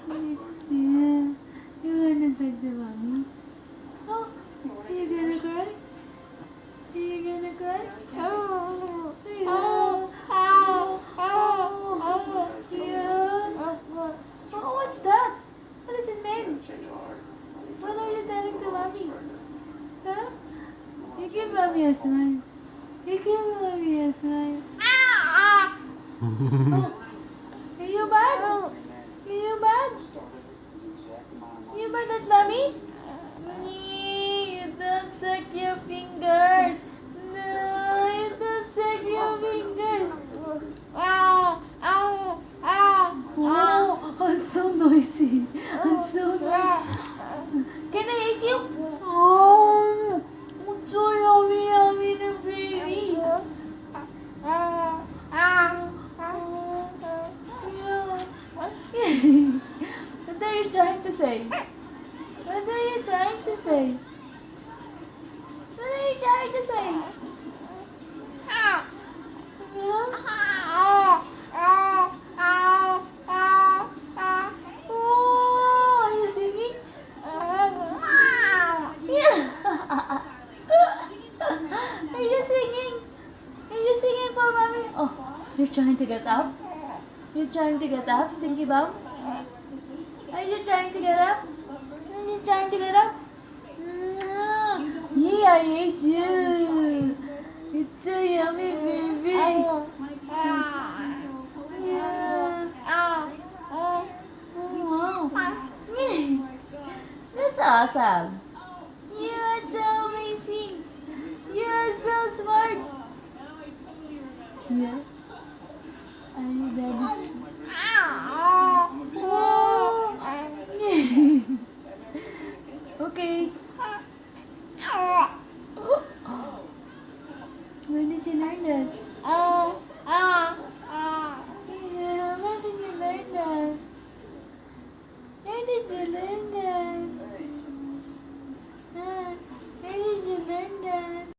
Yeah. You wanna talk to mommy? Oh, you gonna cry? You gonna cry? Yeah. Yeah. Oh, what's that? What does it mean? What are you telling to mommy? Huh? You give mommy a smile. You give mommy a smile. Oh, are you bad? Are you bad? You mad at mommy? You don't suck your fingers. No, you don't suck your fingers. Oh, I'm so noisy. I'm so noisy. Can I eat you? Oh, it's so yummy, yummy, the baby. Oh, yeah. What are you trying to say? What are you trying to say? What are you trying to say? Huh? Oh, are you singing? Yeah. Are you singing? Are you singing for mommy? Oh, you're trying to get up? You're trying to get up, Stinky Bum? Are you trying to get up? Are you trying to get up? Yeah, I ate you. It's so yummy, baby. Yeah. Oh, wow. That's awesome. You are so amazing. You are so smart. Yeah. Are you daddy's? Oh. Okay. Where did you learn that? Yeah, where did you learn that? Where did you learn that? Where did you learn that?